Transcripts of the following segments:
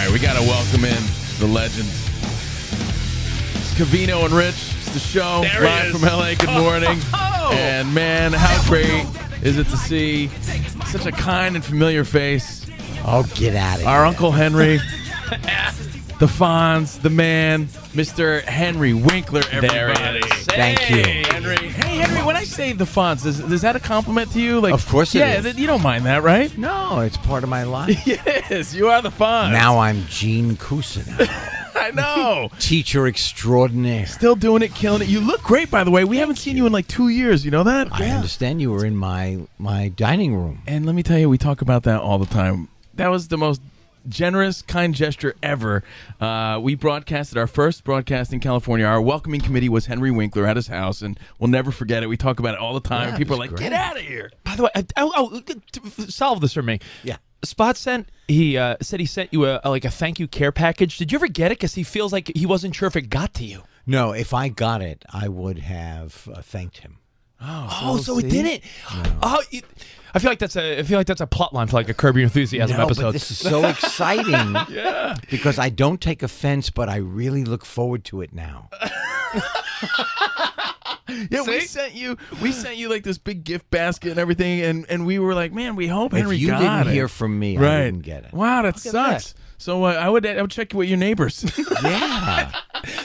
right, we got to welcome in the legends. Covino and Rich. It's the show live from LA. Good morning. And man, how great is it to see such a kind and familiar face? Oh, get out of here. Our Uncle Henry, the Fonz, the man, Mr. Henry Winkler, everybody. There he is. Thank you. Henry. Hey, Henry, when I say the Fonz, is that a compliment to you? Like, of course it is. Yeah, you don't mind that, right? No, it's part of my life. Yes, you are the Fonz. Now I'm Gene Cousineau. I know. Teacher extraordinaire. Still doing it, killing it. You look great, by the way. We haven't seen you in like 2 years. You know that? I understand you were in my dining room. And let me tell you, we talk about that all the time. That was the most generous, kind gesture ever. We broadcasted our first broadcast in California. Our welcoming committee was Henry Winkler at his house, and we'll never forget it. We talk about it all the time. Yeah, People are like, great. get out of here. By the way, solve this for me. Yeah. Spot said he sent you a thank you care package. Did you ever get it? Because he feels like he wasn't sure if it got to you. No, if I got it, I would have thanked him. So it didn't. No. Oh, I feel like that's a plot line for like a Curb Your Enthusiasm episode. But this is so exciting. Yeah. Because I don't take offense, but I really look forward to it now. Yeah, we sent you like this big gift basket and everything, and we were like, man, we hope Henry got it. If you didn't hear from me, I didn't get it. Wow, that sucks. So I would check with your neighbors. Yeah.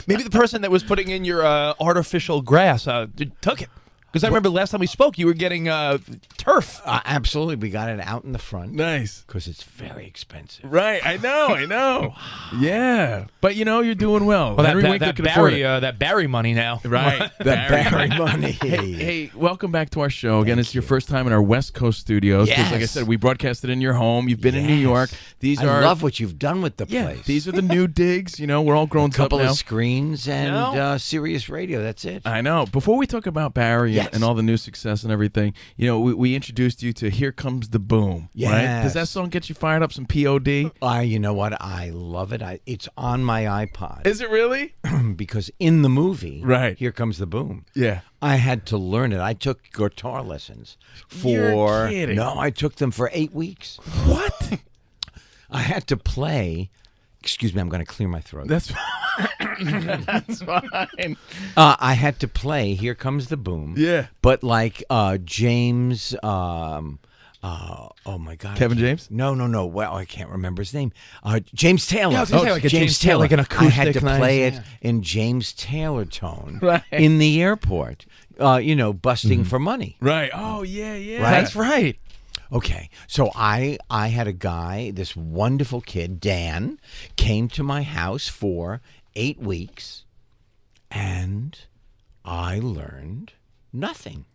Maybe the person that was putting in your artificial grass took it. Because I remember last time we spoke, you were getting turf. Absolutely. We got it out in the front. Nice. Because it's very expensive. Right. I know. Yeah. But, you're doing well. Well, Henry Winkler can afford it. That Barry money now. Right. That Barry money. Hey, welcome back to our show. Again, it's your first time in our West Coast studios. Because, like I said, we broadcasted in your home. You've been in New York. I love what you've done with the place. These are the new digs. We're all grown up now. A couple of screens and Sirius Radio. That's it. I know. Before we talk about Barry and all the new success and everything, we introduced you to Here Comes the Boom. Yes. Right? Does that song get you fired up? Some POD? You know what? I love it. It's on my iPod. Is it really? Because in the movie, right, Here Comes the Boom. Yeah. I had to learn it. I took guitar lessons for... You're kidding. No, I took them for 8 weeks. What? I had to play... Excuse me, I'm going to clear my throat. That's fine. That's fine. I had to play Here Comes the Boom. Yeah. But like James... oh my God! Kevin James? No. Well, I can't remember his name. James Taylor. Yeah, I was gonna say, like a James Taylor, like an acoustic. I had to play nice, it in James Taylor tone right. in the airport. Busting for money. Right. Oh yeah. Right? That's right. Okay, so I had a guy, this wonderful kid, Dan, came to my house for 8 weeks, and I learned nothing.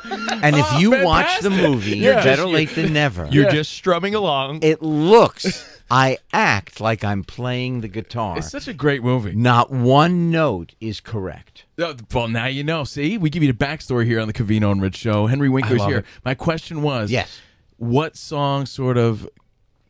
And if you watch the movie, better late than never. You're just strumming along. It looks, I act like I'm playing the guitar. It's such a great movie. Not one note is correct. Well, now you know. See, we give you the backstory here on the Covino and Rich show. Henry Winkler's here. It. My question was, yes, what song sort of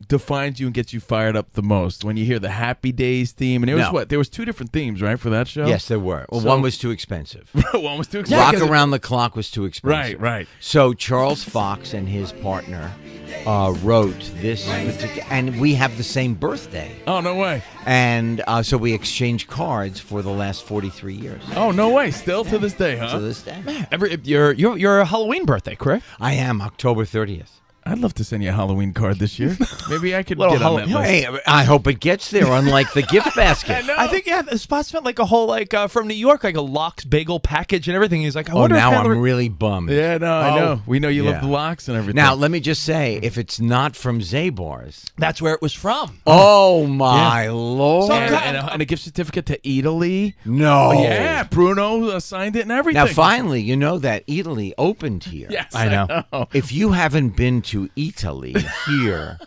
defines you and gets you fired up the most when you hear the Happy Days theme? And it was there was 2 different themes, right, for that show? Yes, there were. Well, one was too expensive. One was too expensive. Rock Around the Clock was too expensive. Right. So Charles Fox and his partner wrote this particular, and we have the same birthday. Oh, no way. And so we exchanged cards for the last 43 years. Oh, no way. Still to this day, huh? To this day. You're a Halloween birthday, correct? I am, October 30th. I'd love to send you a Halloween card this year. Maybe I could get on that list. Hey, I hope it gets there, unlike the gift basket. I think, the Spot spent like a whole, from New York, like a lox bagel package and everything. He's like, I wonder now if I'm really bummed. Yeah, no, I know. We know you love the lox and everything. Now, let me just say, if it's not from Zabar's... That's where it was from. Oh, my Lord. And a gift certificate to Italy. No. Oh, yeah, Bruno signed it and everything. Now, finally, you know that Italy opened here. Yes, I know. If you haven't been to Italy here,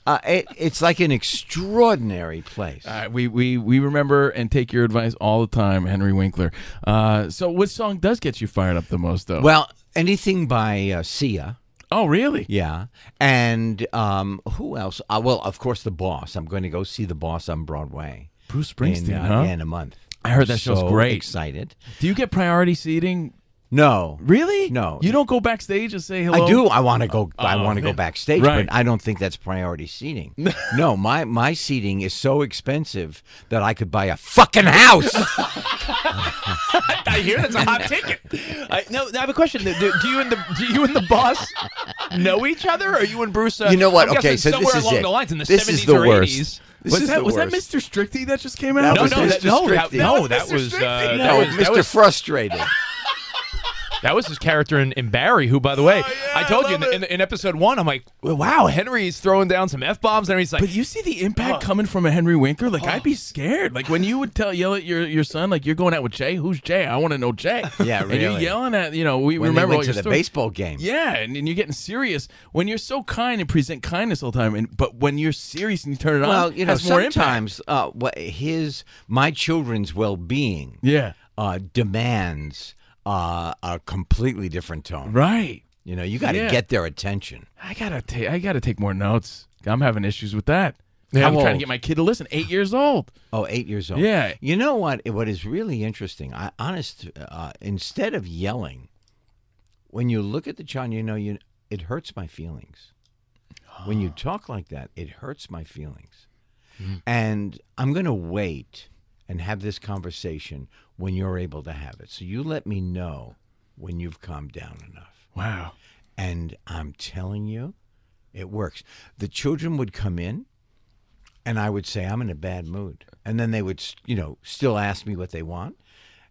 it's like an extraordinary place. We remember and take your advice all the time, Henry Winkler. So what song does get you fired up the most, though? Well, anything by Sia. Oh, really? Yeah. And who else? Well, of course, The Boss. I'm going to go see The Boss on Broadway. Bruce Springsteen, huh? Yeah, in a month. I heard that show's great. Excited. Do you get priority seating? No. Really? No. You don't go backstage and say hello? I do. I want to go. I want to go man. backstage, Right. but I don't think that's priority seating. No, my seating is so expensive that I could buy a fucking house. I hear that's a hot ticket. No, I have a question. Do you and the boss know each other? Or are you and Bruce? You know what? I'm Okay, guessing so somewhere this is along it. the lines in the This 70s is the or worst. 80s. This Was that Mr. Strictly that just came out? That was no, Mr. no, Strictly. that was Strictly. No, that Mr. was Frustrated. that was his character in Barry, who, by the way, Oh, yeah, I told I you love in episode 1, I'm like, wow, Henry's throwing down some F-bombs, and he's like, But you see the impact coming from a Henry Winkler? Like, I'd be scared. Like, when you would yell at your son, like, you're going out with Jay? Who's Jay? I want to know Jay. Yeah, And you're really. yelling at, we When they remember all went your to the stories. baseball game. Yeah, and you're getting serious. When you're so kind and present kindness all the time, but when you're serious and you turn it Well, on, it has more impact. sometimes my children's well-being Yeah. demands a completely different tone. Right. You got to Yeah. get their attention. I gotta take more notes. I'm having issues with that. How I'm trying to old? get my kid to listen. 8 years old. Oh, 8 years old. Yeah. You know what? What is really interesting, instead of yelling, when you look at the child, it hurts my feelings. When you talk like that, it hurts my feelings. And I'm going to wait and have this conversation when you're able to have it. So you let me know when you've calmed down enough. Wow. And I'm telling you, it works. The children would come in, and I would say, I'm in a bad mood. And then they would, still ask me what they want.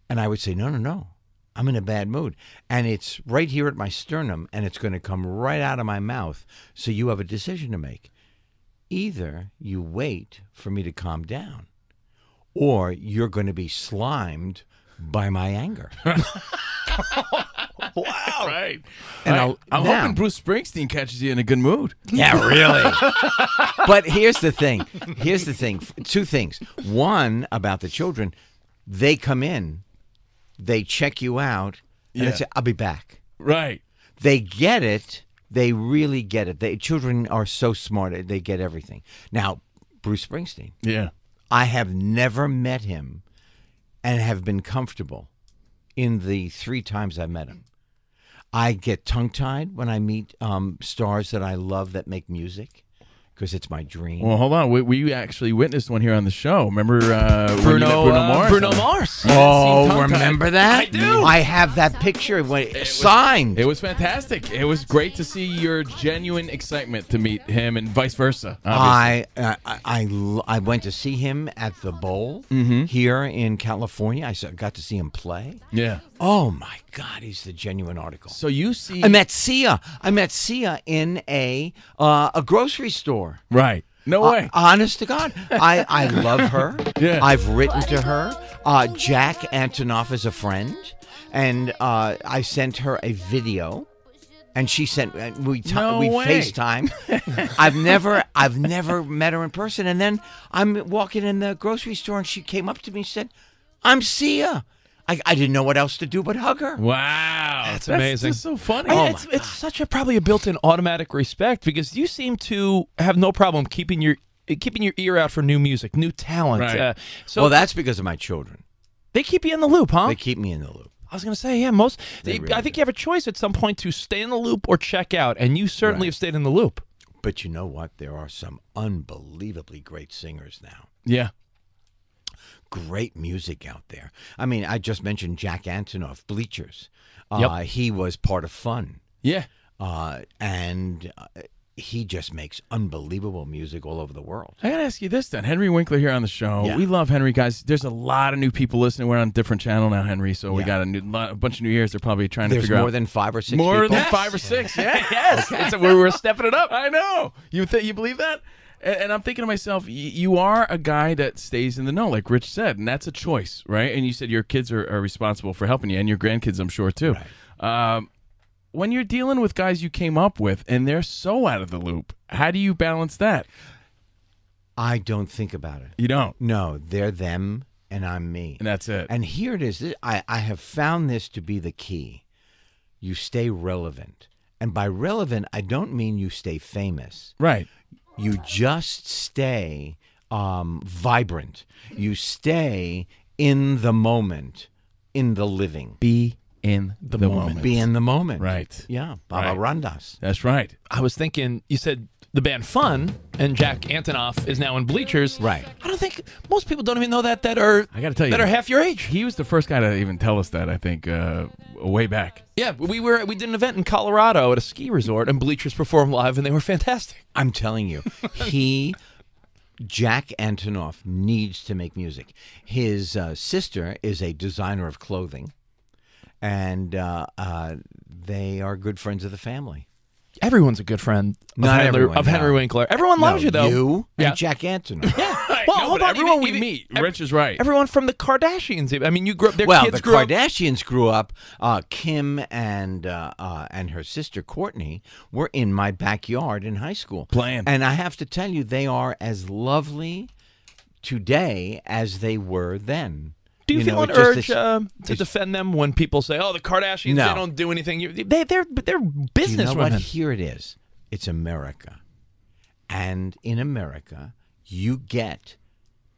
And I would say, no, I'm in a bad mood. And it's right here at my sternum, and it's going to come right out of my mouth. So you have a decision to make. Either you wait for me to calm down, or you're going to be slimed by my anger. Wow. Right. And I'm now- hoping Bruce Springsteen catches you in a good mood. Yeah, really. But here's the thing. Two things. One, about the children, they come in, they check you out, and Yeah. they say, I'll be back. Right. They get it. They really get it. Children are so smart. They get everything. Now, Bruce Springsteen, Yeah. I have never met him and have been comfortable in the 3 times I met him. I get tongue-tied when I meet stars that I love that make music because it's my dream. Well, hold on. We actually witnessed one here on the show. Remember when you met Bruno Mars? Bruno Mars. Oh, remember that? I do. I have that picture signed. It was fantastic. It was great to see your genuine excitement to meet him and vice versa. Obviously. I went to see him at the Bowl here in California. Got to see him play. Yeah. Oh my God, he's the genuine article. So you see. I met Sia in a grocery store. Right. No way. Honest to God, I love her. Yeah. I've written to her. Jack Antonoff is a friend, and I sent her a video, and she sent we No way. FaceTime. I've never met her in person, and then I'm walking in the grocery store, and she came up to me and said, "I'm Sia." I didn't know what else to do but hug her. Wow. That's amazing. That's so funny. It's such probably a built-in automatic respect because you seem to have no problem keeping your ear out for new music, new talent. Right. So Well, that's because of my children. they keep you in the loop, huh? They keep me in the loop. I was going to say, yeah, really I think you have a choice at some point to stay in the loop or check out, and you certainly Right. have stayed in the loop. But you know what? There are some unbelievably great singers now. Yeah. Great music out there. I mean, I just mentioned Jack Antonoff, Bleachers. Yep. He was part of Fun. Yeah. And he just makes unbelievable music all over the world. I got to ask you this then. Henry Winkler here on the show. Yeah. We love Henry, guys. There's a lot of new people listening. We're on a different channel now, Henry. So we Yeah. got a bunch of new ears. They're probably trying to There's figure more out. than 5 or 6 More people. than 5 or 6. Yeah. Yes, we're stepping it up. I know. You believe that? And I'm thinking to myself, you are a guy that stays in the know, like Rich said, and that's a choice, right? And you said your kids are responsible for helping you, and your grandkids, I'm sure, too. Right. When you're dealing with guys you came up with, and they're so out of the loop, how do you balance that? I don't think about it. You don't. No, they're them and I'm me. And that's it. And here it is. I have found this to be the key. You stay relevant. And by relevant, I don't mean you stay famous. Right. You just stay vibrant. You stay in the moment, in the living. Be in the moment. Be in the moment. Right. Yeah. Baba Randas. That's right. I was thinking, you said the band Fun, and Jack Antonoff is now in Bleachers. Right. I don't think most people don't even know that are I got to tell you, that are half your age. He was the first guy to even tell us that. I think way back. Yeah, we did an event in Colorado at a ski resort, and Bleachers performed live, and they were fantastic. I'm telling you, Jack Antonoff needs to make music. His sister is a designer of clothing, and they are good friends of the family. Everyone's a good friend of Not everyone, Henry Winkler. Everyone loves you, though. You Yeah. and Jack Antonoff. Well, No, hold but on. everyone we even- meet, Rich is right. Everyone from the Kardashians. I mean, you grew up. Their Well, kids the grew up. Kardashians grew up. Kim and her sister Courtney were in my backyard in high school Playing. and I have to tell you, they are as lovely today as they were then. Do you feel know, an it just urge is- to it's- defend them when people say, "Oh, the Kardashians, No. they don't do anything"? They're You business know what? women. Here it is. It's America. And in America, you get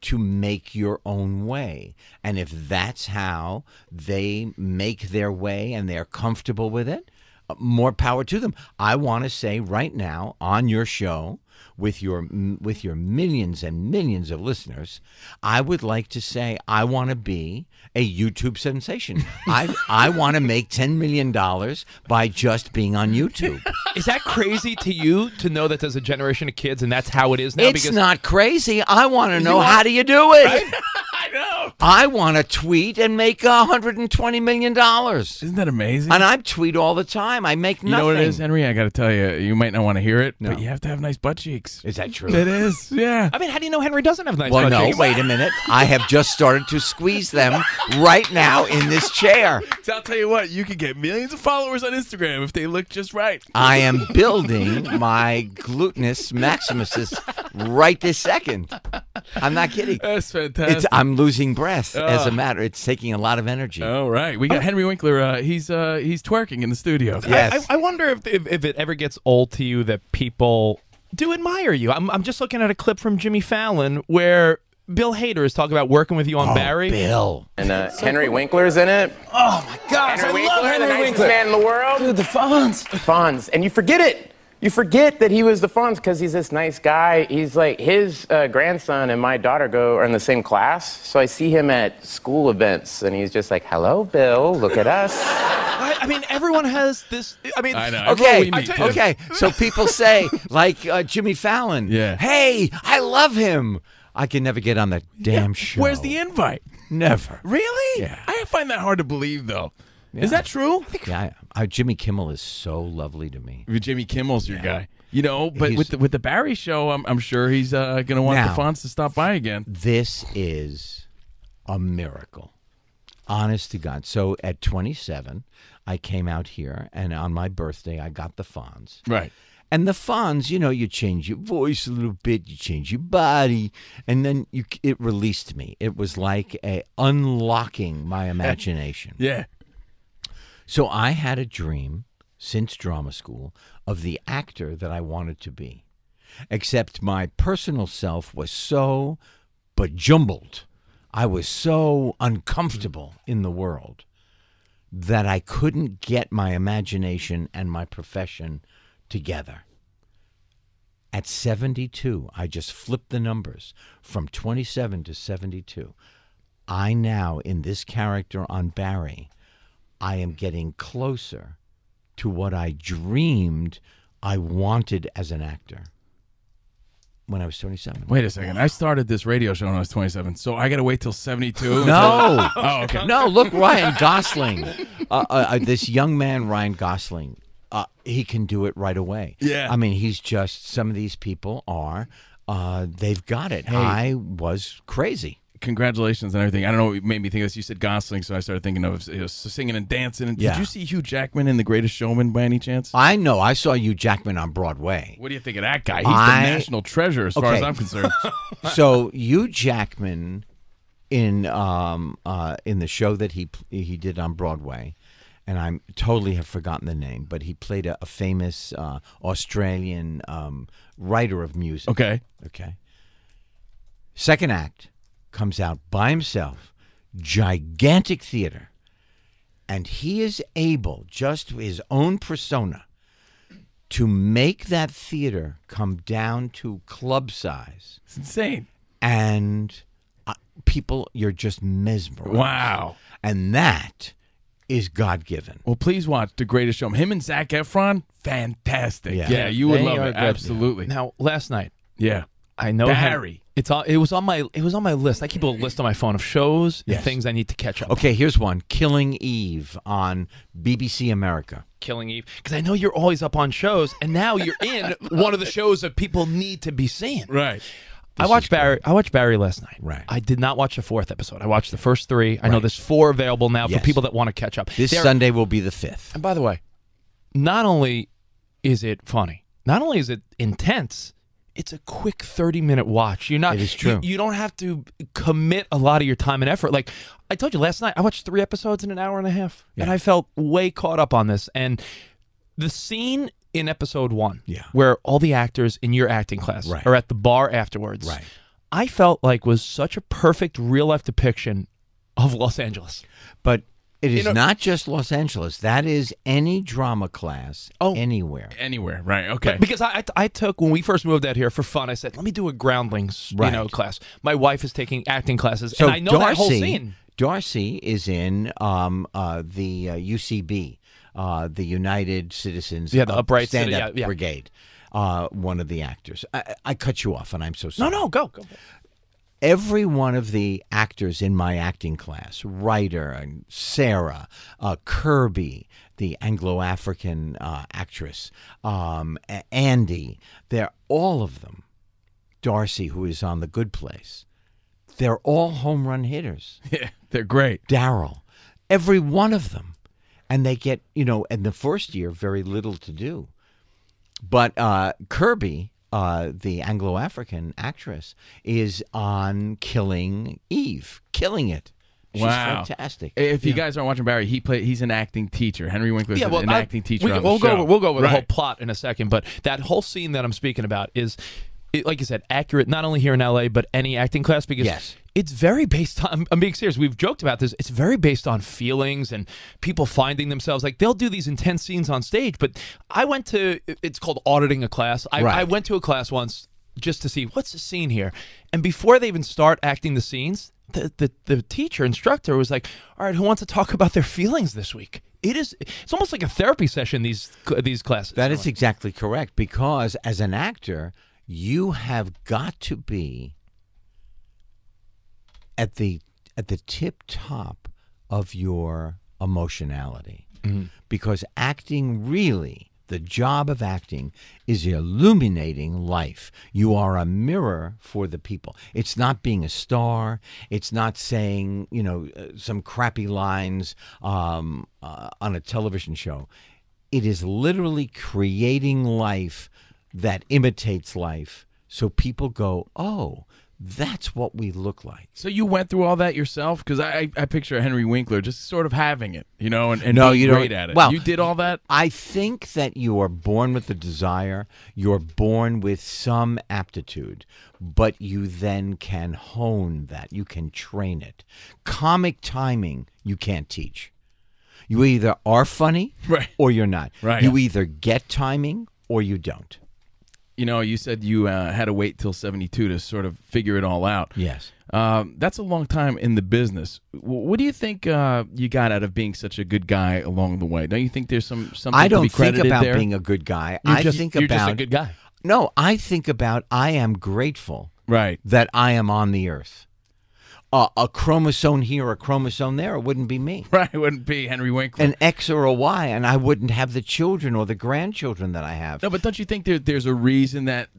to make your own way. And if that's how they make their way and they're comfortable with it, more power to them. I want to say right now on your show, with your millions and millions of listeners, I would like to say I want to be a YouTube sensation. I want to make $10 million by just being on YouTube. Is that crazy to you to know that there's a generation of kids and that's how it is now? It's not crazy. I want to know, how do you do it? I know. I want to tweet and make $120 million. Isn't that amazing? And I tweet all the time. I make nothing. You know what it is, Henry? I got to tell you, you might not want to hear it, No. but you have to have nice butt cheeks. Is that true? It is, yeah. I mean, how do you know Henry doesn't have nice Well, butt no, cheeks? wait a minute. I have just started to squeeze them right now in this chair. So I'll tell you what, you could get millions of followers on Instagram if they look just right. I am building my gluteus maximus right this second. I'm not kidding. That's fantastic. I'm losing breath as a matter. It's taking a lot of energy. All right, we got Henry Winkler. He's twerking in the studio. Yes. I wonder if it ever gets old to you that people do admire you. I'm just looking at a clip from Jimmy Fallon where Bill Hader is talking about working with you on Barry. Bill. And Henry Winkler's in it. Oh my gosh, Henry I Winkler, love the Henry nicest Winkler. man in the world. Dude, the Fonz. Fonz. And you forget it. You forget that he was the Fonz because he's this nice guy. He's like, his grandson and my daughter are in the same class. So I see him at school events and he's just like, hello, Bill, look at us. I mean, everyone has this. I mean, I know. Okay, Everyone we meet, okay. So people say, like Jimmy Fallon, Yeah. hey, I love him. I can never get on that damn show. Where's the invite? Never. Really? Yeah. I find that hard to believe, though. Is that true? Yeah, Jimmy Kimmel is so lovely to me. Jimmy Kimmel's your guy. You know, but He's- with the Barry show, I'm sure he's going to want Now- the Fonz to stop by again. This is a miracle. Honest to God. So at 27, I came out here, and on my birthday, I got the Fonz. Right. And the Fonz, you know, you change your voice a little bit, you change your body, and then it released me. It was like unlocking my imagination. Yeah. So I had a dream since drama school of the actor that I wanted to be, except my personal self was so bejumbled. I was so uncomfortable in the world that I couldn't get my imagination and my profession together. At 72, I just flipped the numbers from 27 to 72. I now, in this character on Barry, I am getting closer to what I dreamed I wanted as an actor when I was 27. Wait a second. I started this radio show when I was 27, so I got to wait till 72? No. Oh, okay. No, look, Ryan Gosling. This young man, Ryan Gosling, he can do it right away. Yeah. I mean, he's just, some of these people are, they've got it. I was crazy. Congratulations and everything. I don't know what made me think of this. You said Gosling, so I started thinking of singing and dancing. Yeah. Did you see Hugh Jackman in The Greatest Showman by any chance? I know. I saw Hugh Jackman on Broadway. What do you think of that guy? He's I- the national treasure as far as Okay. I'm concerned. So Hugh Jackman in the show that he did on Broadway, and I totally have forgotten the name, but he played a famous Australian writer of music. Okay. Okay. Second act comes out by himself, gigantic theater, And he is able, just his own persona, to make that theater come down to club size. It's insane. And people, you're just mesmerized. Wow. And that is God-given. Well, please watch The Greatest Showman. Him and Zac Efron, fantastic. Yeah. Yeah, you would They love are it. good. Absolutely. Now, last night, Yeah. I know Barry. it was on my list. I keep a list on my phone of shows and Yes. things I need to catch up. Okay, here's one. Killing Eve on BBC America. Killing Eve, because I know you're always up on shows, and now you're in one of the shows that people need to be seeing. Right. I watched Barry last night. Right. I did not watch the 4th episode. I watched the first 3. I know there's 4 available now for Yes. people that want to catch up. This Sunday will be the 5th. And by the way, not only is it funny, not only is it intense, it's a quick 30-minute watch. You're not. It is true. You don't have to commit a lot of your time and effort. Like I told you last night, I watched 3 episodes in an hour and a half, and I felt way caught up on this. And the scene in episode 1, where all the actors in your acting class are at the bar afterwards, I felt like was such a perfect real-life depiction of Los Angeles. But it is not just Los Angeles. That is any drama class anywhere. Anywhere. Right. Okay. Because I took, when we first moved out here for fun, I said, let me do a groundlings class. My wife is taking acting classes, So and I know that whole scene. Darcy is in the UCB, the United Citizens the Upright Stand-Up yeah. Brigade, one of the actors. I cut you off, and I'm so sorry. No, go. Every one of the actors in my acting class, Ryder and Sarah, Kirby, the Anglo-African actress, Andy, they're all of them. Darcy, who is on The Good Place, they're all home run hitters. Yeah, they're great. Daryl, every one of them. And they get, in the first year, very little to do. But Kirby, the Anglo-African actress, is on Killing Eve, killing it. She's fantastic. If you guys aren't watching Barry, he's an acting teacher. Henry Winkler is an acting teacher on the show. We'll go over the whole plot in a second, but that whole scene that I'm speaking about is, like you said, accurate not only here in LA, but any acting class, because it's very based on, I'm being serious, we've joked about this, it's very based on feelings and people finding themselves. Like, they'll do these intense scenes on stage, but I went to, it's called auditing a class. I went to a class just to see what's the scene here. And before they even start acting the scenes, the teacher, instructor was like, all right, who wants to talk about their feelings this week? It's almost like a therapy session, these classes. That is exactly correct, because as an actor, you have got to be at the tip top of your emotionality. Mm-hmm. Because acting, really, the job of acting is illuminating life. You are a mirror for the people. It's not being a star. It's not saying, some crappy lines on a television show. It is literally creating life that imitates life, so people go, oh, that's what we look like. So you went through all that yourself? Because I picture Henry Winkler just sort of having it, and no, being you great at it. Well, you did all that? I think that you are born with the desire. You're born with some aptitude, but you then can hone that. You can train it. Comic timing, you can't teach. You either are funny or you're not. Right. You either get timing or you don't. You said you had to wait till 72 to sort of figure it all out. Yes. That's a long time in the business. What do you think you got out of being such a good guy along the way? Don't you think there's something I don't to be credited think about there? being a good guy. You're just a good guy. No, I think about I am grateful that I am on the earth. A chromosome here, a chromosome there, it wouldn't be me. Right, it wouldn't be Henry Winkler. An X or a Y, and I wouldn't have the children or the grandchildren that I have. No, but don't you think there's a reason that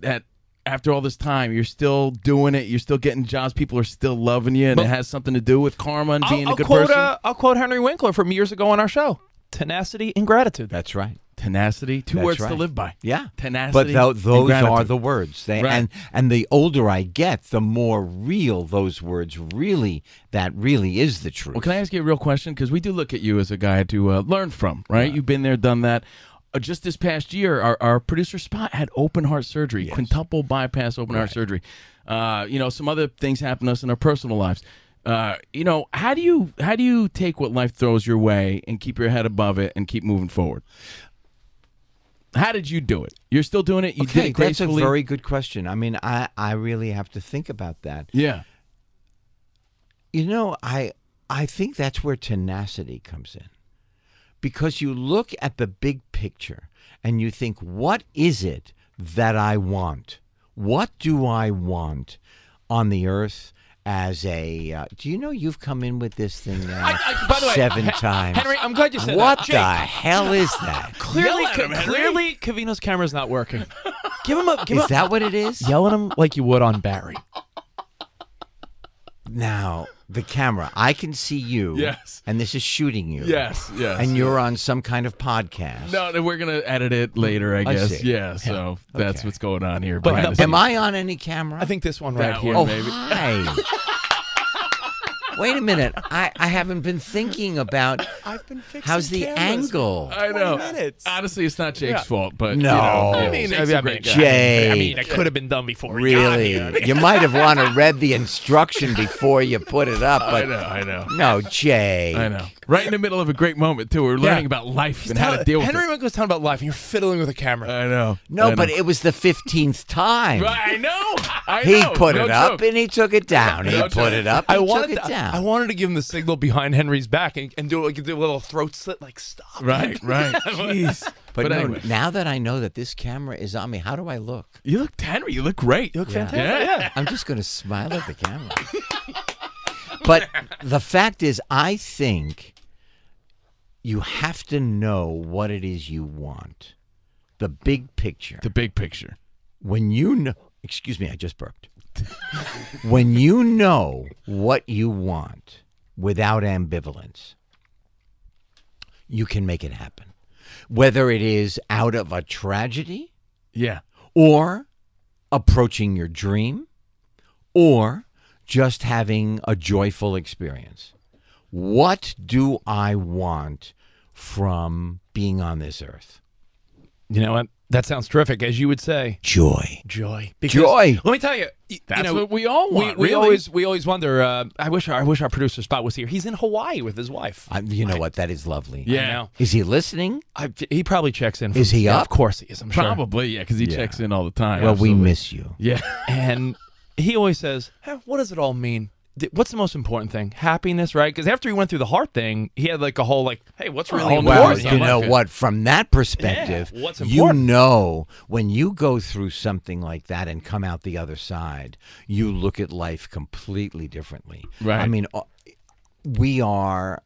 after all this time, you're still doing it, you're still getting jobs, people are still loving you, and it has something to do with karma and being a good person? I'll quote Henry Winkler from years ago on our show. Tenacity and gratitude. That's right. Tenacity, two words to live by. Yeah, tenacity. But those and are the words. And the older I get, the more real those words really. That really is the truth. Well, can I ask you a real question? Because we do look at you as a guy to learn from, right? You've been there, done that. Just this past year, our producer Spot had open heart surgery, quintuple bypass open heart surgery. Some other things happened to us in our personal lives. You know, how do you take what life throws your way and keep your head above it and keep moving forward? How did you do it? You're still doing it? You did it gracefully? That's a very good question. I mean, I really have to think about that. Yeah. You know, I think that's where tenacity comes in. Because you look at the big picture and you think, what is it that I want? What do I want on the earth as a... do you know you've come in with this thing now by the way, 7 times? Henry, I'm glad you said what that. the hell is that? Clearly, Covino's camera's not working. Give him a... Is that what it is? Yell at him like you would on Barry. Now, the camera, I can see you. Yes. And this is shooting you. Yes. And you're on some kind of podcast. No, we're going to edit it later, I guess. see. Yeah, so that's what's going on here. But behind the Am scenes. I on any camera? I think this one right That here. one, Oh, maybe. hi. Wait a minute. I haven't been thinking about I've been fixing how's the cameras. angle. I know. 20 minutes. Honestly, it's not Jake's fault, but No. you know, I mean, Jake's a great guy. Jay. I mean, it could have been done before. we got Really? here. You might have want to read the instruction before you put it up. But I know. No, Jay. I know. Right in the middle of a great moment, too. We're learning about life and how to deal with Henry it. Winkler was talking about life, and you're fiddling with a camera. I know. No, I but know. it was the 15th time. I know. I He know. put No it up joke. and he took it down. He No put joke. it up I and wanted took it down. I wanted to give him the signal behind Henry's back and do a little throat slit, like stop. Right. Jeez. But no, anyway, now that I know that this camera is on me, how do I look? you look Henry. You look great. You look fantastic. Yeah. I'm just going to smile at the camera. But the fact is, I think you have to know what it is you want. The big picture. The big picture. When you know, excuse me, I just burped. When you know what you want without ambivalence, you can make it happen. Whether it is out of a tragedy Yeah. or approaching your dream or just having a joyful experience. What do I want from being on this earth? You know what? That sounds terrific, as you would say. Joy. Joy. Joy. Let me tell you. That's what we all want. We really. always wonder. I wish our producer Spot was here. He's in Hawaii with his wife. You know what? That is lovely. Yeah. I know. Is he listening? He probably checks in. Is he yeah, up? Of course he is. I'm sure. Probably, yeah, because he checks in all the time. Well, Absolutely. we miss you. Yeah. And he always says, hey, what does it all mean? What's the most important thing? Happiness, right? Because after he went through the heart thing, he had like a whole hey, what's really Oh, Well, important? you Yeah, know like it. what? From that perspective, Yeah, what's you important? know when you go through something like that and come out the other side, you look at life completely differently. Right. I mean, we are.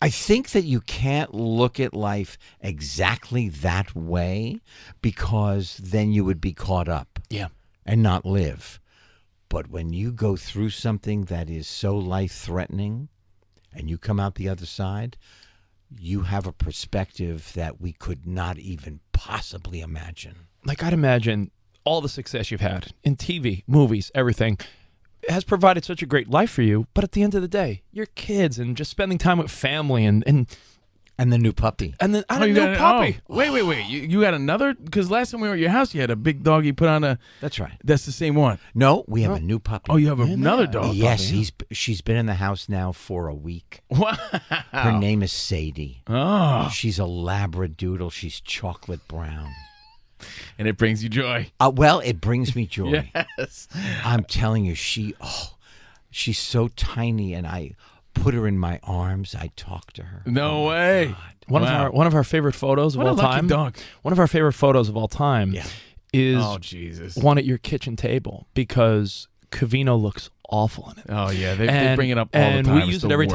I think that you can't look at life exactly that way because then you would be caught up Yeah. and not live. But when you go through something that is so life-threatening and you come out the other side, you have a perspective that we could not even possibly imagine. Like I'd imagine all the success you've had in TV, movies, everything has provided such a great life for you. But at the end of the day, your kids and just spending time with family and And the new puppy. then I Oh, don't you know, got puppy. Oh, wait. You got another? Because last time we were at your house, you had a big dog you put on a. That's right. That's the same one. No, we have a new puppy. Oh, you have another dog. Yes, she's been in the house now for a week. Wow. Her name is Sadie. Oh, She's a Labradoodle. She's chocolate brown. and it brings you joy. Well, it brings me joy. Yes. I'm telling you, she's so tiny, and I put her in my arms. I talk to her. No way. One of our favorite photos of What a all lucky time. dog. One of our favorite photos of all time is Oh, Jesus. one at your kitchen table because Covino looks awful in it. Oh, yeah. They bring it up all and the time. we It's use the it every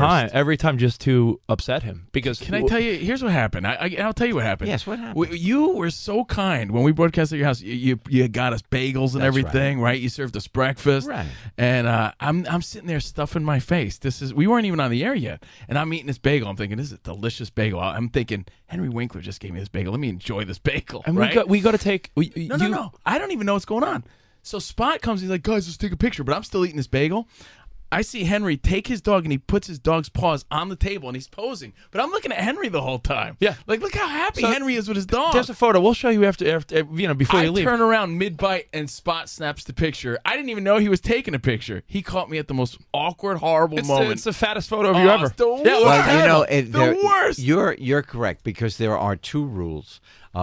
worst. time just to upset him. Because Can I tell you? Here's what happened. I'll tell you what happened. Yes, what happened? You were so kind when we broadcast at your house. You got us bagels and That's everything, right. You served us breakfast, Right. And I'm sitting there stuffing my face. We weren't even on the air yet, and I'm eating this bagel. I'm thinking, this is a delicious bagel. I'm thinking, Henry Winkler just gave me this bagel. Let me enjoy this bagel. And right? we got to take No. I don't even know what's going on. So Spot comes. He's like, guys, let's take a picture. But I'm still eating this bagel. I see Henry take his dog and he puts his dog's paws on the table and he's posing. But I'm looking at Henry the whole time. Yeah. Like, look how happy Henry is with his dog. There's a photo. We'll show you after before you leave. I turn around mid-bite and Spot snaps the picture. I didn't even know he was taking a picture. He caught me at the most awkward, horrible moment. It's the fattest photo of you ever. It's the worst. Well, the worst. You're correct, because there are two rules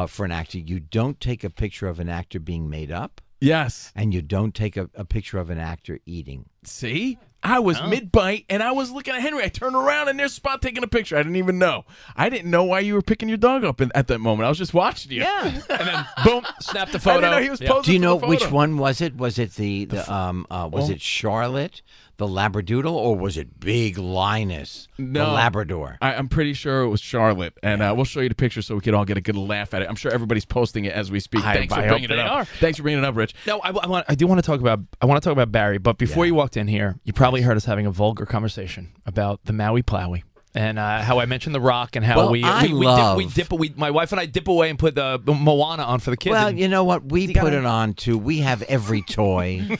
for an actor. You don't take a picture of an actor being made up. Yes. And you don't take a picture of an actor eating. See? I was mid-bite, and I was looking at Henry. I turned around, and there's Spot taking a picture. I didn't even know. I didn't know why you were picking your dog up at that moment. I was just watching you. Yeah. And then, boom, snap the photo. I didn't know he was posing. Do you know for the which photo. one was it? Was it was it Charlotte, the Labradoodle, or was it Big Linus, the Labrador? I'm pretty sure it was Charlotte, and we'll show you the picture so we can all get a good laugh at it. I'm sure everybody's posting it as we speak. Thanks for bringing it up. Thanks for bringing it up, Rich. No, I want to talk about Barry, but before you walked in here, you probably heard us having a vulgar conversation about the Maui Plowie. And how I mentioned The Rock and how my wife and I dip away and put the Moana on for the kids. Well, you know what? We put it on too. We have every toy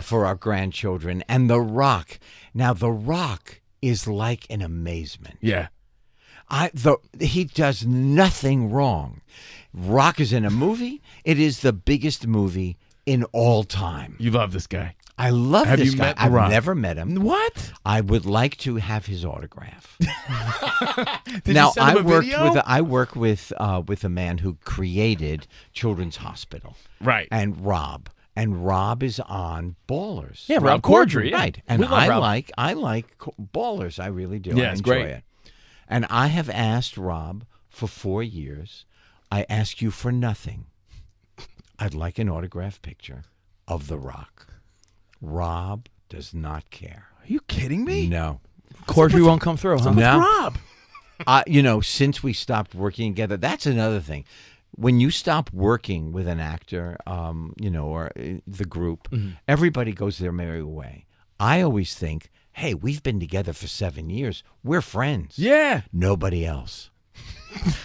for our grandchildren. And The Rock. Now, The Rock is like an amazement. Yeah. He does nothing wrong. Rock is in a movie. It is the biggest movie in all time. You love this guy. I love Have this you guy. met The I've Rock? never met him. What? I would like to have his autograph. Did Now, you send him a video? I work with a man who created Children's Hospital. Right. And Rob is on Ballers. Yeah, Rob Corddry. Yeah. Right. And We love Rob. I like Ballers. I really do. Yeah, I it's enjoy great. it. And I have asked Rob for 4 years. I ask you for nothing. I'd like an autograph picture of The Rock. Rob does not care. Are you kidding me? No. Corddry won't come through, huh? No. Rob. Since we stopped working together, that's another thing. When you stop working with an actor, or the group, everybody goes their merry way. I always think, hey, we've been together for 7 years. We're friends. Yeah. Nobody else.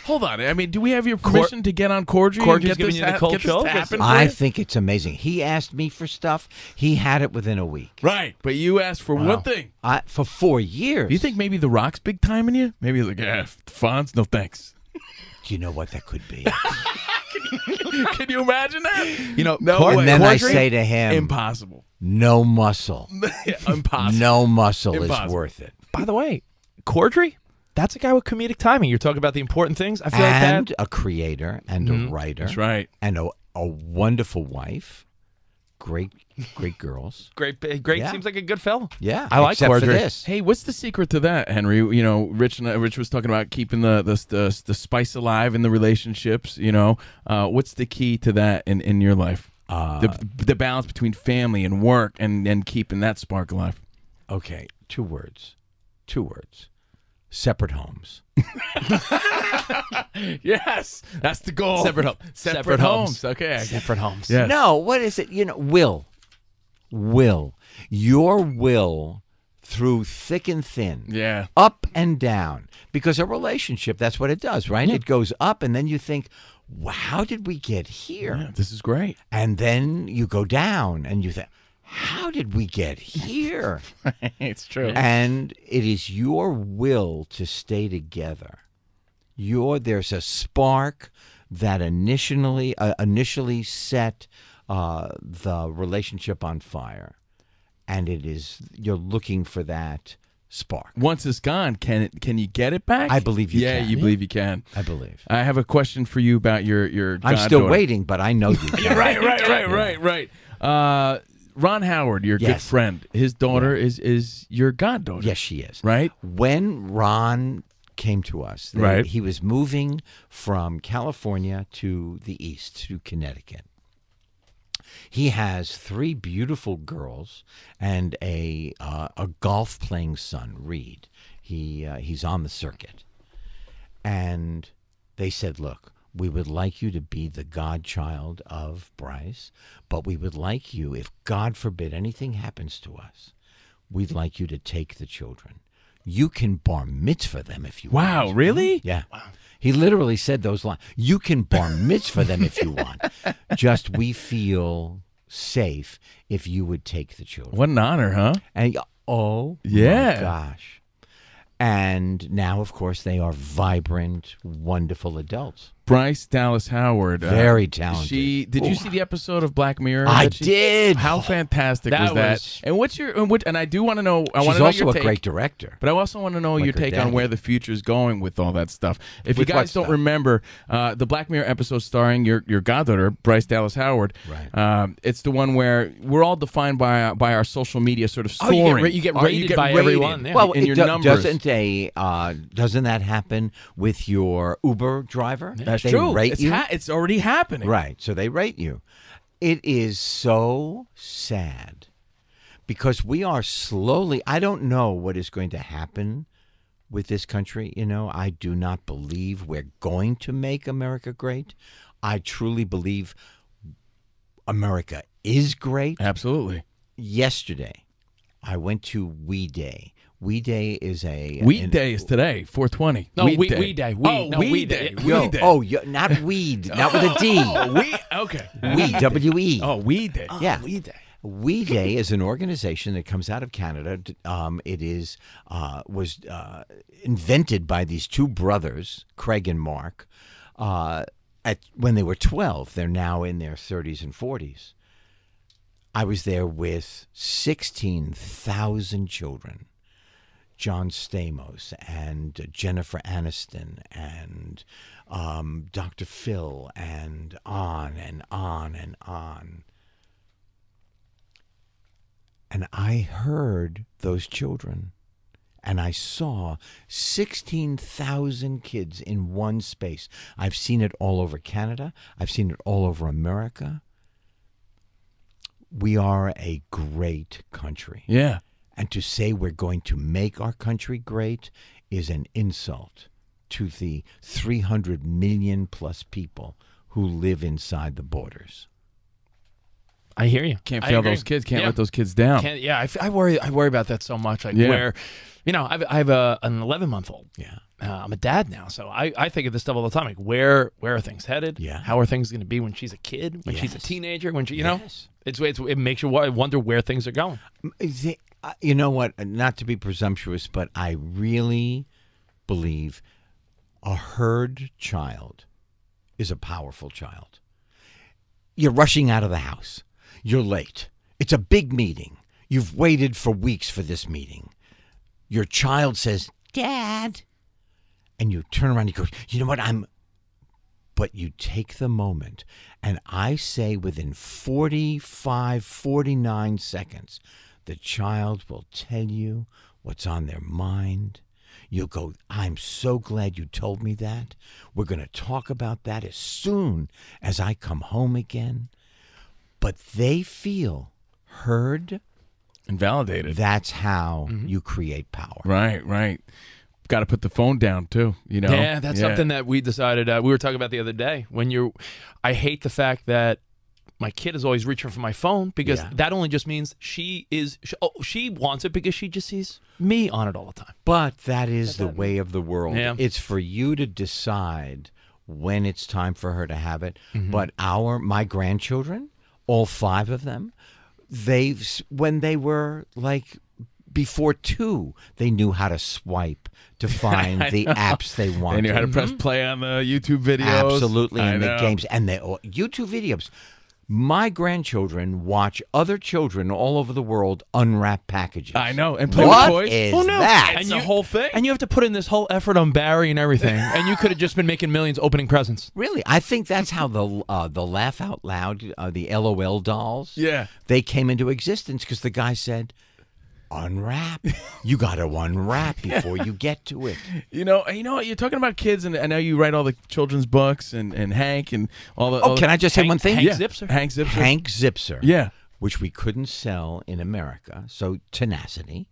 Hold on. I mean, do we have your permission to get on Corddry? Corddry's giving you the cold show? I think it's amazing. He asked me for stuff. He had it within a week. Right. But you asked for one thing. For 4 years. Do you think maybe The Rock's big timing you? Maybe he's like, Fonz, no thanks. Do you know what that could be? Can you imagine that? No and way. then I Corddry? say to him, Impossible. no muscle. Impossible. No muscle Impossible. is worth it. By the way, Corddry, that's a guy with comedic timing. You're talking about the important things. I feel And like that. a creator and a writer. That's right. And a wonderful wife. Great girls. Great. Yeah. Seems like a good fellow. Yeah. I like except for Corddry. this. Hey, what's the secret to that, Henry? Rich was talking about keeping the spice alive in the relationships. What's the key to that in your life? The balance between family and work and keeping that spark alive. Okay, 2 words. 2 words. Separate homes. Yes, that's the goal. Separate homes. Separate homes. Okay. Separate homes. Yes. No, what is it? Will. Your will through thick and thin. Yeah. Up and down. Because a relationship, that's what it does, right? Yeah. It goes up and then you think, wow, how did we get here? Yeah, this is great. And then you go down and you think, how did we get here? It's true. And it is your will to stay together. There's a spark that initially set the relationship on fire, and you're looking for that spark. Once it's gone, can you get it back? I believe you yeah, can. you believe you can. I believe. I have a question for you about your I'm goddaughter. still waiting, but I know you can. Right. Ron Howard, your good friend, his daughter is your goddaughter. Yes, she is. Right? When Ron came to us, he was moving from California to the east, to Connecticut. He has 3 beautiful girls and a golf-playing son, Reed. He's on the circuit. And they said, look, we would like you to be the godchild of Bryce, but we would like you, if God forbid anything happens to us, we'd like you to take the children. You can bar mitzvah them if you want. Wow, really? Yeah. Wow. He literally said those lines. You can bar mitzvah them if you want. Just we feel safe if you would take the children. What an honor, huh? And oh Yeah. my gosh. And now, of course, they are vibrant, wonderful adults. Bryce Dallas Howard. Very talented. Did you see the episode of Black Mirror? I did. How fantastic was that? And I do want to know. She's also a great director. But I also want to know your take on where the future's going with all that stuff. If you With guys what don't stuff? remember, the Black Mirror episode starring your goddaughter, Bryce Dallas Howard. Right. It's the one where we're all defined by our social media sort of Oh, scoring. you get rated by everyone. Yeah. Well, in your numbers. Doesn't that happen with your Uber driver? That's they true. Rate you? It's already happening. Right. So they rate you. It is so sad because we are slowly. I don't know what is going to happen with this country. I do not believe we're going to make America great. I truly believe America is great. Absolutely. Yesterday, I went to We Day. We Day is a Weed Day is today, 420. No, Weed Weed Day. Day. Weed Day. Weed Day. Not weed, not with a D. Okay. We, W-E. Oh, Weed Day. Yeah. Weed Day. We Day is an organization that comes out of Canada. It was invented by these two brothers, Craig and Mark, when they were 12. They're now in their 30s and 40s. I was there with 16,000 children. John Stamos and Jennifer Aniston and Dr. Phil and on and on and on. And I heard those children, and I saw 16,000 kids in one space. I've seen it all over Canada. I've seen it all over America. We are a great country. Yeah. And to say we're going to make our country great is an insult to the 300 million plus people who live inside the borders. I hear you. Can't I fail agree. those kids. Can't Yeah. let those kids down. I worry about that so much. Like Yeah. where, I have an 11-month-old. Yeah. I'm a dad now, so I think of this stuff all the time. Like where are things headed? Yeah. How are things going to be when she's a kid? When she's a Yes. teenager? When she, Yes. it makes you wonder where things are going. You know what? Not to be presumptuous, but I really believe a herd child is a powerful child. You're rushing out of the house. You're late. It's a big meeting. You've waited for weeks for this meeting. Your child says, "Dad." And you turn around and you go, "You know what? But you take the moment, and I say within 45, 49 seconds, the child will tell you what's on their mind. You'll go, "I'm so glad you told me that. We're going to talk about that as soon as I come home again." But they feel heard. And validated. That's how you create power. Right. Got to put the phone down too. Yeah, that's something that we decided. We were talking about the other day. I hate the fact that my kid is always reaching for my phone because that only just means she wants it because she just sees me on it all the time. But that is the way of the world. Yeah. It's for you to decide when it's time for her to have it. But my grandchildren, all 5 of them, when they were like before 2, they knew how to swipe to find the apps they wanted. They knew how to press play on the YouTube videos. Absolutely, I and the know. games and the YouTube videos. My grandchildren watch other children all over the world unwrap packages. I know, and play What with toys. is Who knew? that? It's the whole thing. And you have to put in this whole effort on Barry and everything, and you could have just been making millions opening presents. Really, I think that's how the laugh out loud, the LOL dolls, Yeah. they came into existence because the guy said, "Unwrap. You got to unwrap before you get to it." You know, you're talking about kids, and I know you write all the children's books, and Hank, and all the. Oh, can I just say one thing? Hank Zipser. Hank Zipser. Hank Zipser. Yeah. Which we couldn't sell in America. So tenacity.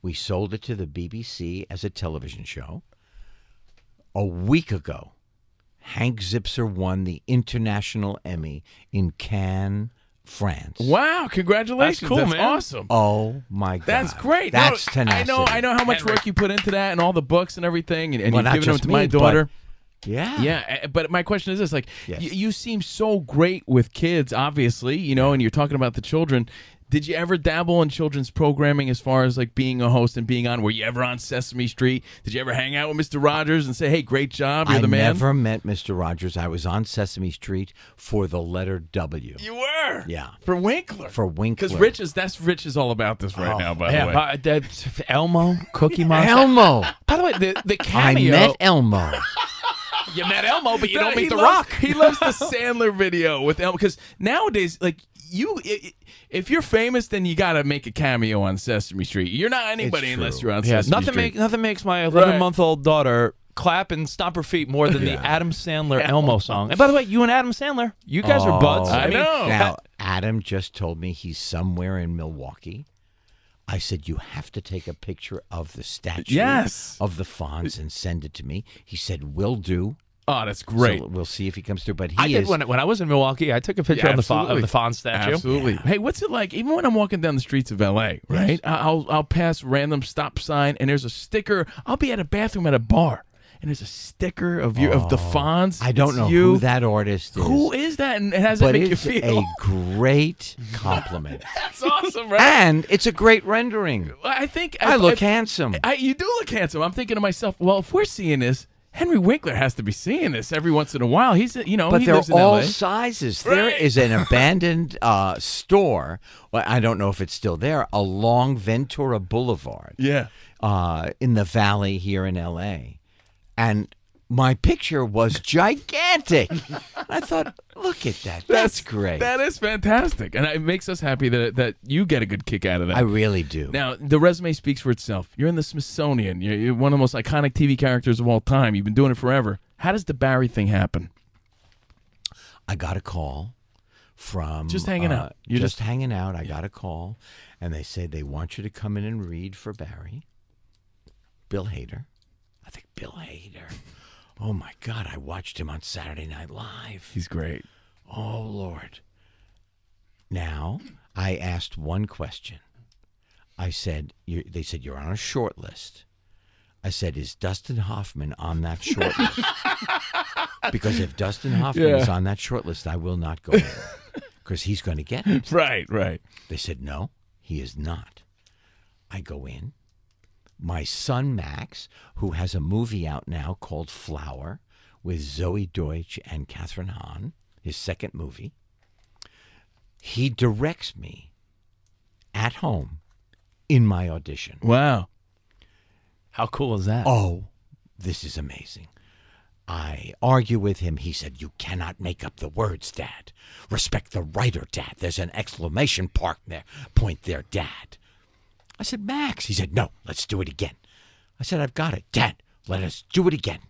We sold it to the BBC as a television show. A week ago, Hank Zipser won the International Emmy in Cannes, France. Wow! Congratulations. That's cool, That's man. awesome. Oh my God. That's great. That's No, tenacity. I know how much Henry. work you put into that, and all the books and everything, and Well, you've not given them just to my me, but daughter. Yeah. Yeah, but my question is this: like, Yes. you seem so great with kids, obviously, you know, and you're talking about the children. Did you ever dabble in children's programming as far as like being a host and being on? Were you ever on Sesame Street? Did you ever hang out with Mr. Rogers and say, "Hey, great job, you're the man"? I never met Mr. Rogers. I was on Sesame Street for the letter W. You were, Yeah. for Winkler, For Winkler. because Rich is all about this right now. By the way, Elmo, Cookie Monster. Elmo. By the way, the I cameo. met Elmo. You met Elmo, but you don't meet The loves, Rock. He loves the Sandler video with Elmo because nowadays, like if you're famous, then you got to make a cameo on Sesame Street. You're not anybody It's unless true. you're on Yeah, Sesame Street. nothing makes my 11-month-old daughter clap and stomp her feet more than the Adam Sandler Elmo song. And by the way, you and Adam Sandler, you guys are buds. I know. Now, Adam just told me he's somewhere in Milwaukee. I said, you have to take a picture of the statue Yes. of the Fonz and send it to me. He said, will do. Oh, that's great. So we'll see if he comes through. But I did when I was in Milwaukee. I took a picture of the Fonz statue. Absolutely. Hey, what's it like? Even when I'm walking down the streets of LA, right? I'll pass random stop sign and there's a sticker. I'll be at a bathroom at a bar and there's a sticker of the Fonz. I don't It's know you. who that artist is. Who is that, and how does it But make you it's feel? a great compliment. That's awesome, right? And it's a great rendering. I think I look handsome. You do look handsome. I'm thinking to myself, well, if we're seeing this, Henry Winkler has to be seeing this every once in a while. He's, But he they're lives in all LA. sizes. Right. There is an abandoned store. Well, I don't know if it's still there, along Ventura Boulevard. Yeah. In the valley here in L.A. And my picture was gigantic. I thought, look at that. That's great. That is fantastic, and it makes us happy that you get a good kick out of that. I really do. Now, the resume speaks for itself. You're in the Smithsonian. You're one of the most iconic TV characters of all time. You've been doing it forever. How does the Barry thing happen? I got a call from... Just hanging out. You're just hanging out. I got a call, and they said they want you to come in and read for Barry. Bill Hader. I think Bill Hader. Oh, my God. I watched him on Saturday Night Live. He's great. Oh, Lord. Now, I asked one question. I said, they said, you're on a short list. I said, is Dustin Hoffman on that short list? Because if Dustin Hoffman is on that short list, I will not go in. Because he's going to get it. Right. They said, no, he is not. I go in. My son, Max, who has a movie out now called Flower with Zoe Deutsch and Katherine Hahn, his second movie, he directs me at home in my audition. Wow. How cool is that? Oh, this is amazing. I argue with him. He said, you cannot make up the words, Dad. Respect the writer, Dad. There's an exclamation point there, Dad. I said, Max. He said, no, let's do it again. I said, I've got it. Dad, let us do it again.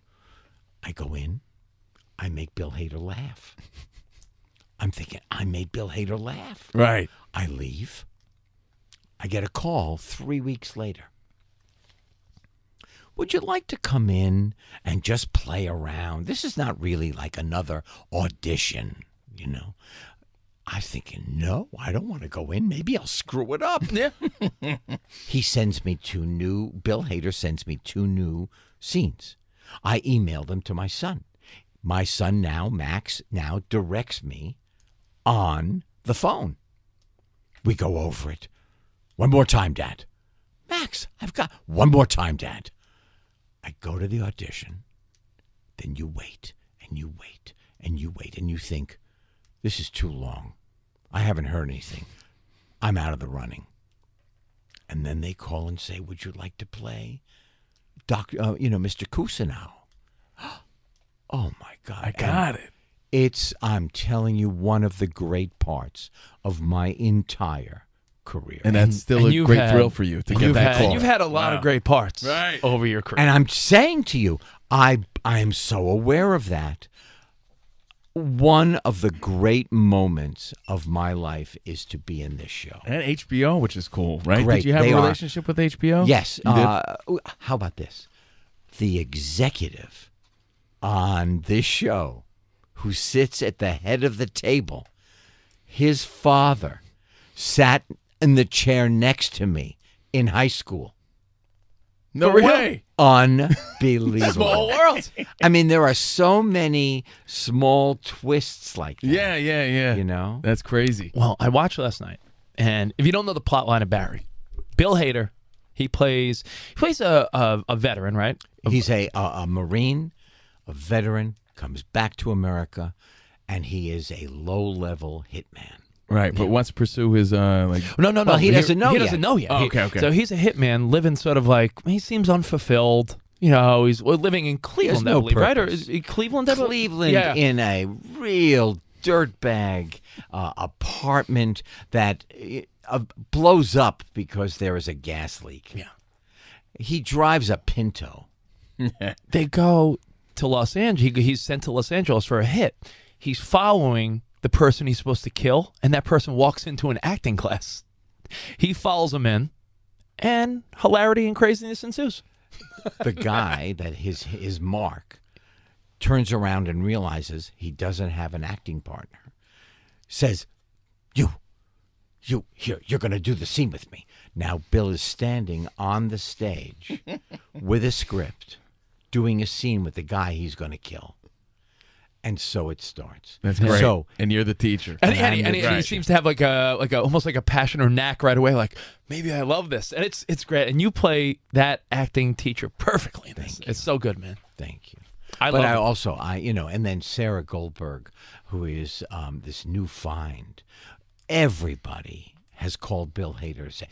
I go in. I make Bill Hader laugh. I'm thinking, I made Bill Hader laugh. Right. I leave. I get a call 3 weeks later. Would you like to come in and just play around? This is not really like another audition, you know. I'm thinking, no, I don't want to go in. Maybe I'll screw it up. Yeah. He sends me Bill Hader sends me 2 new scenes. I email them to my son. My son now, Max, now directs me on the phone. We go over it. One more time, Dad. Max, I've got one more time, Dad. I go to the audition. Then you wait, and you wait, and you wait, and you think, this is too long. I haven't heard anything. I'm out of the running. And then they call and say, would you like to play Mr. Cousineau? Oh, my God. I got it. It's, I'm telling you, one of the great parts of my entire career. And that's still a great thrill for you to get that call. You've had a lot of great parts over your career. And I'm saying to you, I am so aware of that. One of the great moments of my life is to be in this show. And HBO, which is cool, right? Great. Did you have They a are. relationship with HBO? Yes. You did? How about this? The executive on this show who sits at the head of the table, his father sat in the chair next to me in high school. No For real? way. Unbelievable. Small world. I mean, there are so many small twists like that. Yeah, yeah, yeah. You know? That's crazy. Well, I watched last night, and if you don't know the plot line of Barry, Bill Hader, he plays a veteran, right? He's a Marine, a veteran, comes back to America, and he is a low-level hitman. Right, but wants to pursue his like. No. Well, he doesn't know He yet. doesn't know yet. Oh, okay. So he's a hitman living sort of like, he seems unfulfilled. You know, he's living in Cleveland, no I believe, right? Or purpose. is it Cleveland? I believe? Cleveland Yeah. in a real dirtbag apartment that blows up because there is a gas leak. Yeah. He drives a Pinto. They go to Los Angeles. He's sent to Los Angeles for a hit. He's following the person he's supposed to kill, and that person walks into an acting class. He follows him in, and hilarity and craziness ensues. The guy that his mark turns around and realizes he doesn't have an acting partner. Says, "You, here, you're going to do the scene with me." Now Bill is standing on the stage with a script, doing a scene with the guy he's going to kill. And so it starts. That's great. So, and you're the teacher. And he Right. seems to have like a almost like a passion or knack right away. Like, maybe I love this, and it's great. And you play that acting teacher perfectly in this. It's so good, man. thank you. I But love I it. and then Sarah Goldberg, who is this new find. Everybody has called Bill Hader to say,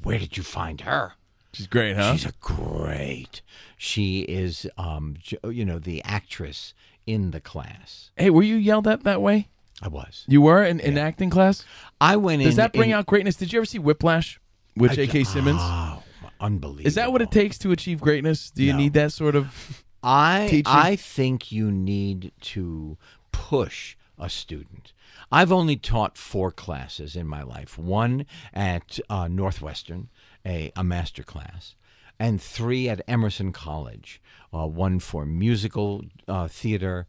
"Where did you find her?" She's great, huh? She's great. She is, the actress in the class. Hey, were you yelled at that way? I was. You were in acting class? I went in. Does that bring out greatness? Did you ever see Whiplash with J.K. Simmons? Oh, unbelievable. Is that what it takes to achieve greatness? Do you No. need that sort of teaching? I think you need to push a student. I've only taught 4 classes in my life. One at Northwestern, a master class, and 3 at Emerson College. One for musical theater,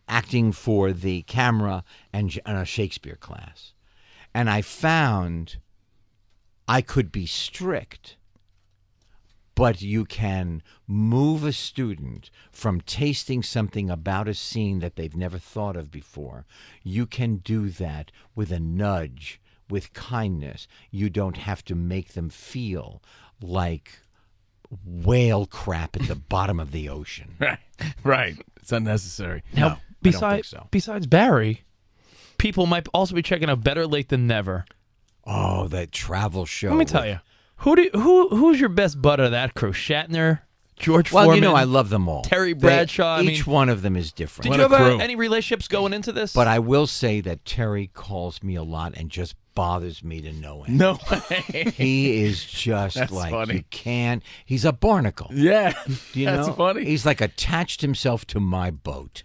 acting for the camera, and a Shakespeare class. And I found I could be strict, but you can move a student from tasting something about a scene that they've never thought of before. You can do that with a nudge, with kindness. You don't have to make them feel like whale crap at the bottom of the ocean. Right. It's unnecessary. Now, No, I don't think so. besides Barry, people might also be checking out Better Late Than Never. Oh, that travel show. Let me tell you, who's your best bud of that crew? Shatner, George Well, Foreman, I love them all. Terry Bradshaw. Each one of them is different. Did What you a have crew. any relationships going into this? But I will say that Terry calls me a lot and just bothers me to no end. No way. He is just That's like, funny. you can't. He's a barnacle. Yeah. Do you That's know? funny. He's like attached himself to my boat.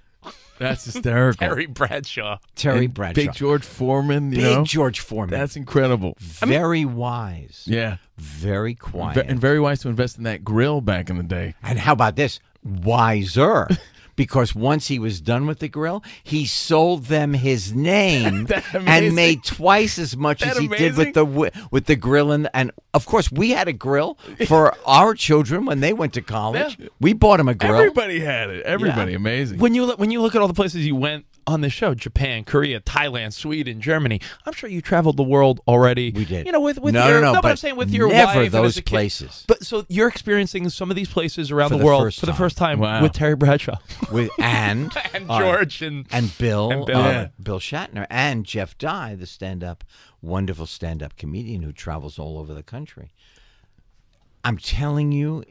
That's hysterical. Terry Bradshaw. Terry And Bradshaw. Big George Foreman, you Big know? George Foreman. That's incredible. very wise. Yeah. Very quiet. And very wise to invest in that grill back in the day. And how about this? Wiser. Because once he was done with the grill, he sold them his name That and amazing? made twice as much That as he did with amazing? with the grill. And of course, we had a grill for our children when they went to college. Yeah. We bought them a grill. Everybody had it. Everybody. Yeah. Amazing. When you look at all the places you went on this show, Japan, Korea, Thailand, Sweden, Germany, I'm sure you traveled the world already. We did. You know, with No, your no, but but I'm saying with your never wife and those as a kid. places. But so you're experiencing some of these places around For the the world first for the time. first time Wow. with Terry Bradshaw With and George and Bill, And Bill. Yeah. Bill Shatner, and Jeff Dye, the wonderful stand-up comedian who travels all over the country. I'm telling you,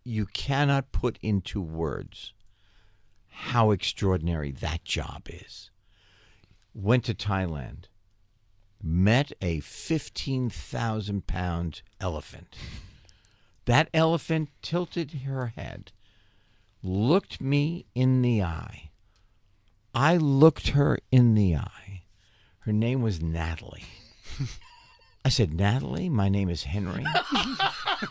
you cannot put into words how extraordinary that job is. Went to Thailand, met a 15,000-pound elephant. That elephant tilted her head, looked me in the eye. I looked her in the eye. Her name was Natalie. I said, "Natalie, my name is Henry.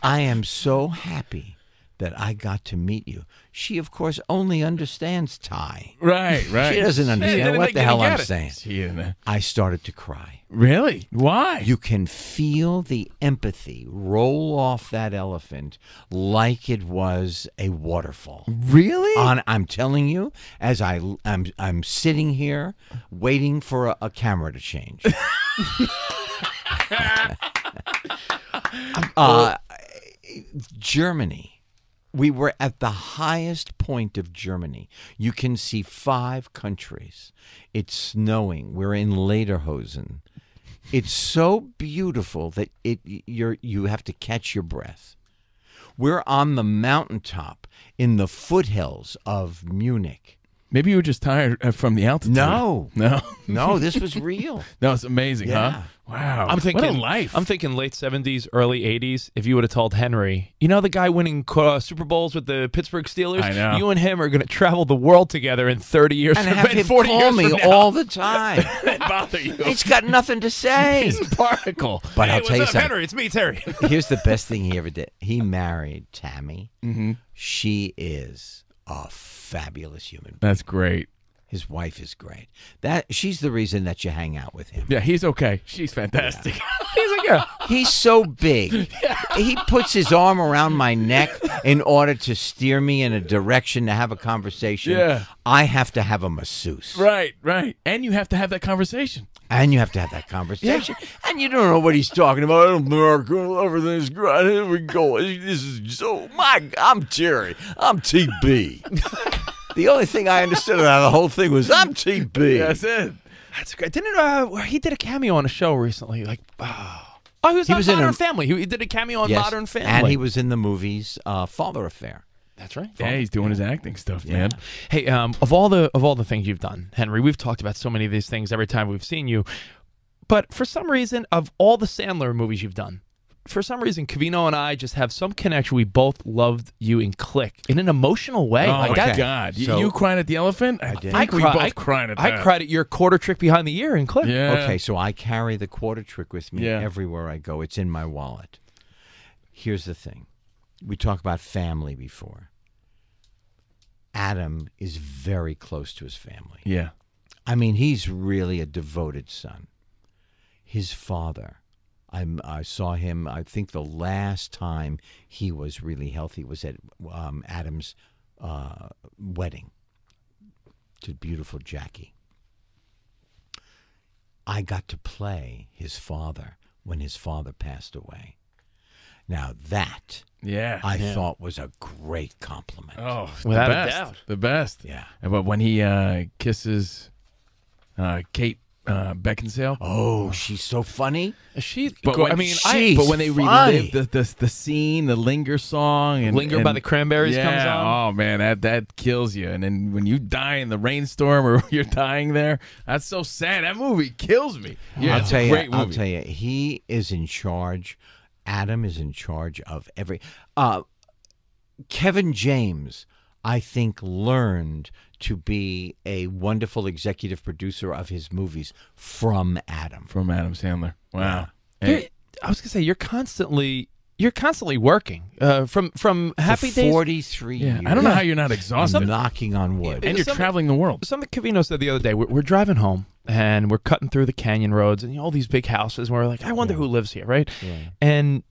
I am so happy that I got to meet you. She, of course, only understands Thai. Right. She doesn't understand what the hell I'm saying. Yeah. I started to cry. Really? Why? You can feel the empathy roll off that elephant like it was a waterfall. Really? I'm telling you, as I'm sitting here waiting for a camera to change. Germany. We were at the highest point of Germany. You can see 5 countries. It's snowing. We're in Lederhosen. It's so beautiful that you have to catch your breath. We're on the mountaintop in the foothills of Munich. Maybe you were just tired from the altitude. No, this was real. No, it's amazing, Yeah. huh? Wow. I'm thinking what a life. I'm thinking late 70s, early 80s. If you would have told Henry, you know the guy winning Super Bowls with the Pittsburgh Steelers? I know. You and him are going to travel the world together in 30 years. And have him 40 call years me from now. all the time. It bother you. He's got nothing to say. He's a particle. But Hey, I'll tell you what's up, something. Henry? It's me, Terry. Here's the best thing he ever did. He married Tammy. Mm-hmm. She is a fabulous human. That's great. His wife is great. She's the reason that you hang out with him. Yeah, he's okay. She's fantastic. He's like, yeah. He's so big. He puts his arm around my neck in order to steer me in a direction to have a conversation. Yeah. I have to have a masseuse. Right. And you have to have that conversation. And you have to have that conversation. And you don't know what he's talking about. America, everything's great. Here we go. This is so... I'm Terry. I'm TB. The only thing I understood about the whole thing was, I'm TB. That's it. That's great. Didn't he did a cameo on a show recently? Like, he was on Modern Family. He did a cameo on Modern Family. And he was in the movies Father Affair. That's right. Yeah, he's doing his acting stuff, man. Hey, of all the things you've done, Henry, we've talked about so many of these things every time we've seen you. But for some reason, of all the Sandler movies you've done, for some reason, Covino and I just have some connection. We both loved you in Click in an emotional way. Oh, like my that. God. So- You crying at the elephant? I did. think we both cried at that. I cried at your quarter trick behind the ear in Click. Yeah. Okay, so I carry the quarter trick with me Yeah. everywhere I go. It's in my wallet. Here's the thing. We talked about family before. Adam is very close to his family. Yeah. I mean, he's really a devoted son. His father, I saw him, I think the last time he was really healthy was at Adam's wedding to beautiful Jackie. I got to play his father when his father passed away. Now that I thought was a great compliment. Oh, Without the a best. doubt. The best. Yeah. But when he kisses Kate Beckinsale. Oh, she's so funny. But when, but when they relive the scene, the Linger song, and Linger by the Cranberries comes on. Oh man, that kills you. And then when you die in the rainstorm or you're dying there, that's so sad. That movie kills me. Yeah, I'll tell you. great movie. I'll tell you. He is in charge. Adam is in charge of every. Kevin James, I think, learned to be a wonderful executive producer of his movies from Adam. From Adam Sandler. Wow. I was gonna say you're constantly working from Happy For Days. 43 years. I don't know how you're not exhausted. I'm knocking on wood. And you're traveling the world. Something Covino said the other day. We're driving home and we're cutting through the canyon roads and all these big houses. And we're like, I wonder who lives here, right? Yeah. And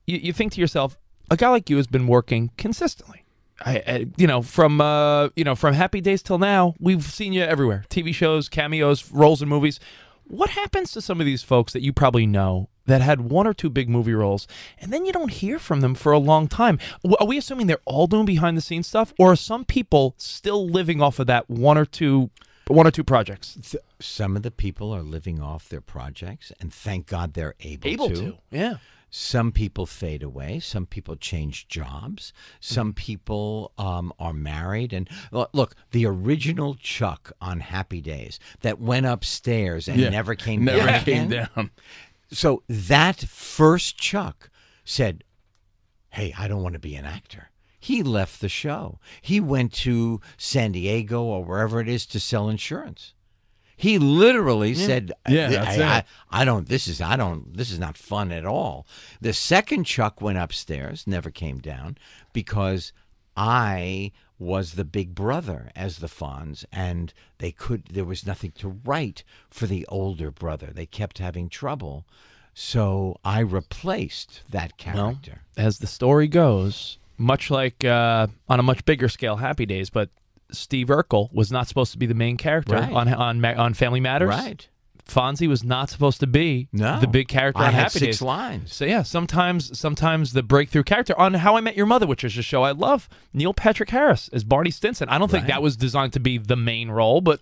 you think to yourself, a guy like you has been working consistently. From Happy Days till now, we've seen you everywhere. TV shows, cameos, roles in movies. What happens to some of these folks that you probably know that had one or two big movie roles, and then you don't hear from them for a long time? Are we assuming they're all doing behind-the-scenes stuff, or are some people still living off of that one or two projects? Some of the people are living off their projects, and thank God they're able to. Yeah. Some people fade away. Some people change jobs. Some people are married. And look, the original Chuck on Happy Days that went upstairs and never came down again. So that first Chuck said, hey, I don't want to be an actor. He left the show. He went to San Diego or wherever it is to sell insurance. He literally said, Yeah, that's it. I don't. This is not fun at all." The second Chuck went upstairs, never came down, because I was the big brother as the Fonz, and there was nothing to write for the older brother. They kept having trouble, so I replaced that character. Well, as the story goes, much like on a much bigger scale, Happy Days, but Steve Urkel was not supposed to be the main character on Family Matters. Right. Fonzie was not supposed to be the big character on I had Happy Days. 6 lines. So yeah, sometimes the breakthrough character on How I Met Your Mother, which is a show I love, Neil Patrick Harris as Barney Stinson. I don't think that was designed to be the main role, but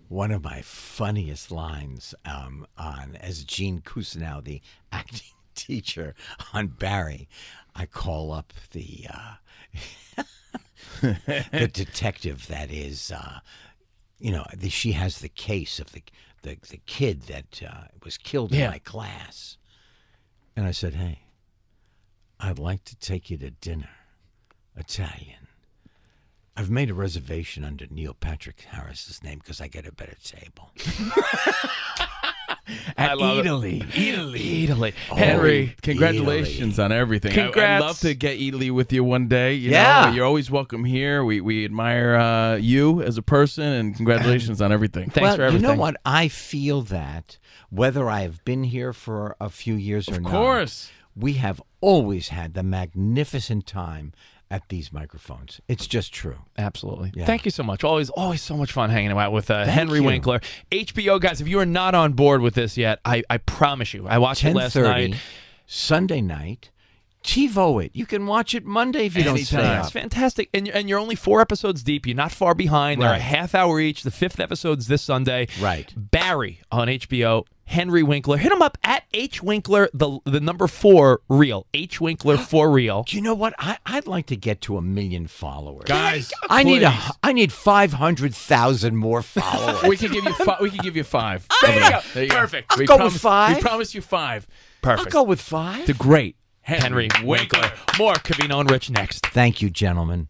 one of my funniest lines as Gene Cousineau, the acting teacher on Barry, I call up the the detective that is, she has the case of the kid that was killed in my class. And I said, "Hey, I'd like to take you to dinner, Italian. I've made a reservation under Neil Patrick Harris's name because I get a better table." At Italy. Henry, congratulations on everything. Congrats. I'd love to get Italy with you one day. You Yeah. know, you're always welcome here. We admire you as a person, and congratulations on everything. Thanks for everything. You know what? I feel that whether I have been here for a few years or not, Of course. we have always had the magnificent time at these microphones. It's just true. Absolutely. Yeah. Thank you so much. Always so much fun hanging out with Henry you. Winkler. HBO, guys, if you are not on board with this yet, I promise you. I watched it last 10:30 night. Sunday night. TiVo it. You can watch it Monday if you don't stay Anytime. It's up. fantastic. And you're only 4 episodes deep. You're not far behind. They're a Right. half hour each. The 5th episode's this Sunday. Right. Barry on HBO. Henry Winkler. Hit him up at H Winkler, the number 4 real. H Winkler 4 real. Do you know what? I'd like to get to 1 million followers. Guys, I please. need 500,000 more followers. We can give you 5. We can give you 5. There you go. There you Perfect. Go. I'll go with 5. We promise you 5. I'll Perfect. go with 5. The great Henry Winkler. More Covino and Rich next. Thank you, gentlemen.